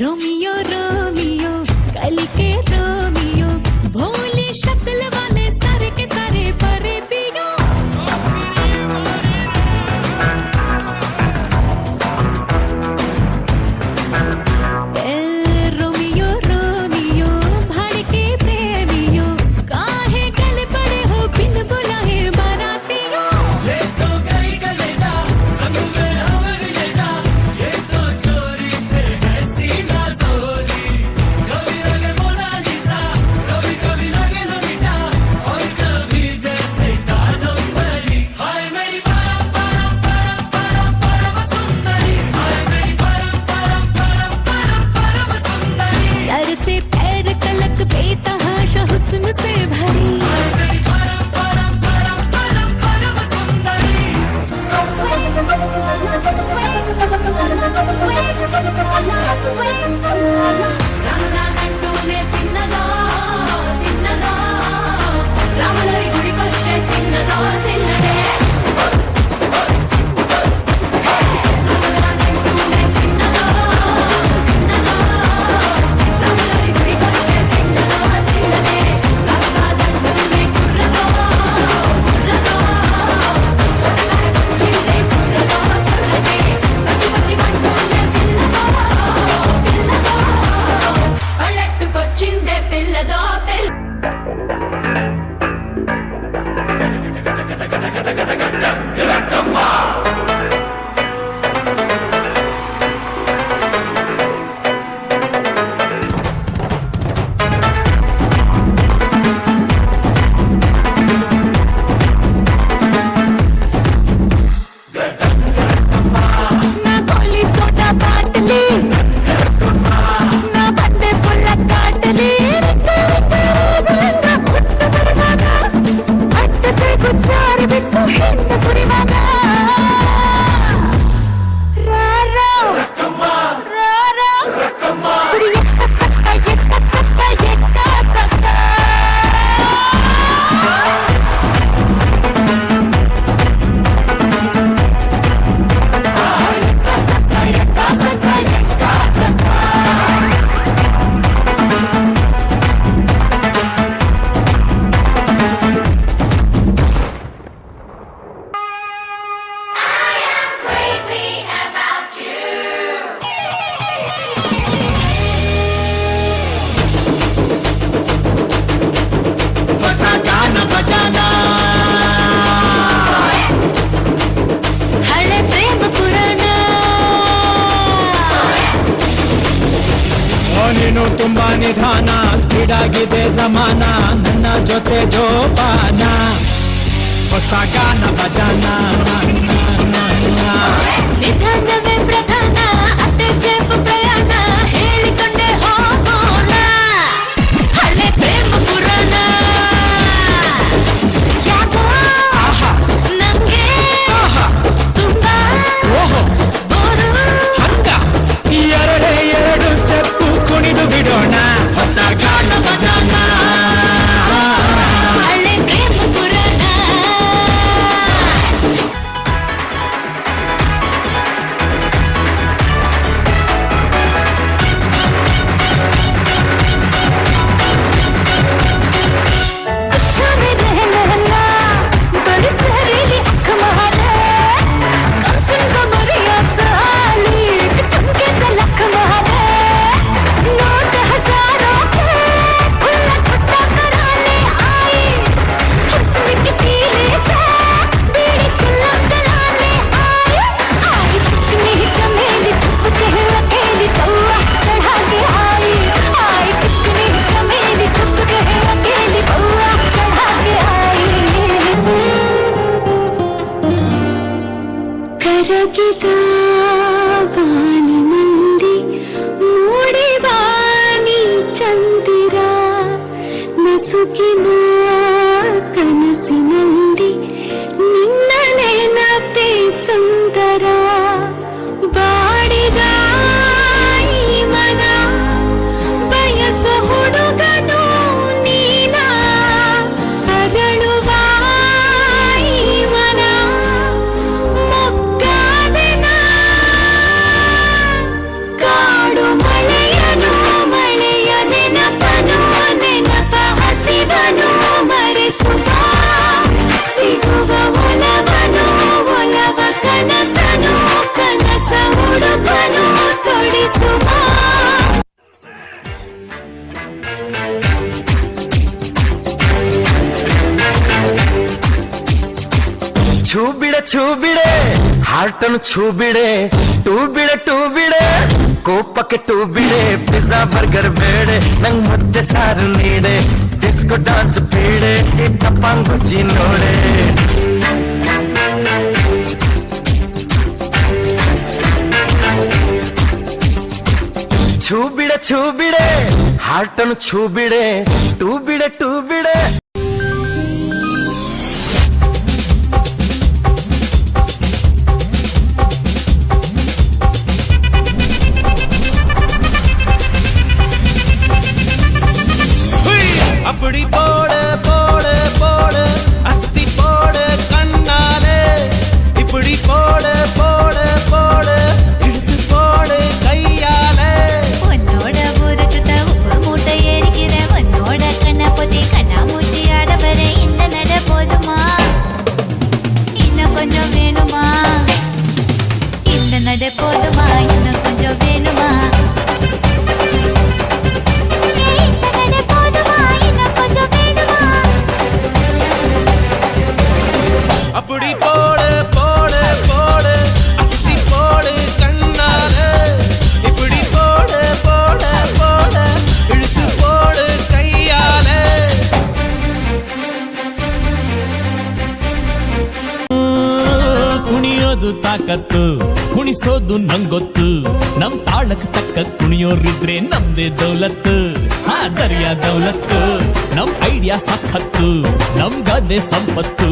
Romeo Romeo कल के Romeo भोली शक्ल वाले सारे के सारे परे पियो रोमियो रोमियो भाड़ के प्रेमियो काहे गले पड़े हो बिन बुलाए बारातियों ये तो गई कलेजा संग में हमें भी ले जा ये तो चोरी पे है सीना जोरी कभी लगे मोनालिसा कभी कभी लगे लोलिता और कभी जैसे कादम्बरी हाय मेरी परम परम परम परम परम सुंदरी हाय मेरी परम परम परम परम परम सुंदरी सर से पैर तलक बेतहाशा हुस्न से भरी हाय मेरी परम परम परम परम परम सुंदरी రామనాలంటూనే చిన్నదో చిన్నదో రామలరి గుడికొచ్చే చిన్నదో చిన్నదే రామనాలంటూనే చిన్నదో చిన్నదో రామలరి గుడికొచ్చే చిన్నదో చిన్నదే కాకాదంటూనే కుర్రదో కుర్రదో చిన్నే కుర్రదో కుర్రదే పచ్చి పచ్చి మంటూనే పిల్లదో పిల్లదో పల్లెట్టుకొచ్చిందే పిల్లదో పిల్ల నా గోలి సోడా బాటలి నా బండే పుల్ల కాటలి రోజులంగా పుట్టు బరువాగా అట్ట సేపు చారి బిట్టు ಹಿಂದ ಸುರಿವಾಗ ರಾರಾ ರಾರಾ ಕುಡಿ ಎಕ್ಕ ಸಕ್ಕ ಎಕ್ಕ ಸಕ್ಕ ಎಕ್ಕ ಸಕ್ಕ ಹೊಸ ಗಾನ ಬಜಾನ ಹಳೆ ಪ್ರೇಮ ಪುರಾಣ ನೀನು ತುಂಬಾ ನಿಧಾನ ಸ್ಪೀಡ್ ಆಗಿದೆ ಸಮಾನ ನನ್ನ ಜೊತೆ ಜೋಪಾನ ಹೊಸ ಗಾನ ಬಜಾನ ನಿಧಾನವೇ ಪ್ರಧಾನ ಅತ್ತೆ ಸೇಫ್ ಪ್ರಯಾಣ ಹೇಳಿಕೊಂಡೆ ಹೋಗೋಣ ಹಳೆ ಪ್ರೇಮ ಪುರಾಣ ಯಾಕೋ ನಂಗೆ ತುಂಬಾ ಬೋರು ಹಂಗ ಎರಡೇ ಎರಡು ಸ್ಟೆಪ್ಪು ಕುಣಿದು ಬಿಡೋಣ ಹೊಸ ಗಾನ ಬಜಾನ ಹಳೆ ಪ್ರೇಮ ಪುರಾಣ अच्छा में रहना बड़ी सहेली अख मारे कम सुन को मरिया साली टमके से लख मारे नोट हजारों के खुला छुट्टा कराने आई हुस्न की तीली से बीड़ी चुल्ला जलाने आई चिकनी चमेली छुप के अकेली कौआ चढ़ा के आई चिकनी चमेली छुप के अकेली कौआ चढ़ा के आई ಕರಗಿದ ಬಾನಿನಲ್ಲಿ ಮೂಡಿವಾನಿ ಚಂದಿರ ನಸುಕಿನ ಕನಸಿನಲ್ಲಿ ನಿನ್ನ ನೆನಪೇ ಸುಂದರ ಬಾಡಿದ ಈ ಮನ ಬಯಸ ಹುಡುಗನು ನೀನ ಅರಳುವ ಈ ಮನ ಮೊಗ್ಗಾದೆನ ಕಾಡು ಮಳೆಯ ಛೂ ಬಿಡೆ ಹಾರ್ಟನ್ನು ಛೂ ಬಿಡೆ ಟೂ ಬಿಡೆ ಕೋಪಕ್ಕೆ ಟೂ ಬಿಡೆ ಪಿಜ್ಜಾ ಬರ್ಗರ್ ಬೇಡೆ ನಂಗ್ ಮುದ್ದೆ ಸಾರು ನೀಡೆ ಡಿಸ್ಕೋ ಡಾನ್ಸ್ ಬೇಡೆ ಟಪಾಂಗ್ ಗುಜ್ಜಿ ನೋಡೆ ಛೂ ಬಿಡೆ ಹಾರ್ಟನ್ನು ಛೂ ಬಿಡೆ ಟೂ ಬಿಡೆ அப்படி போடு போடு போடு அஸ்தி போடு கண்ணாலே இப்படி போடு போடு போடு இழுத்து போடு கையாலே உன்னோட ஊரு சுத்த உப்பு மூட்டை ஏறிக்கிற உன்னோட கண்ண பொத்தி கண்ணா மூட்டி ஆட வர இந்த நட போதுமா இன்னும் கொஞ்சம் வேணுமா இந்த நட போதுமா இன்னும் கொஞ்சம் வேணுமா அப்படி போடு போடு போடு அஸ்தி போடு கண்ணாலே இப்படி போடு போடு போடு இழுத்து போடு கையாலே ಕುಣಿಯೋದು ತಾಕತ್ತು ಕುಣಿಸೋದು ನಂಗೊತ್ತು ನಮ್ ತಾಳಕ್ ತಕ್ಕ ಕುಣಿಯೋರಿದ್ರೆ ನಮ್ದೇ ದೌಲತ್ತು ಆ ದರ್ಯಾ ದೌಲತ್ತು ನಮ್ ಐಡಿಯಾ ಸಖತ್ತು ನಮ್ ಗದ್ದೆ ಸಂಪತ್ತು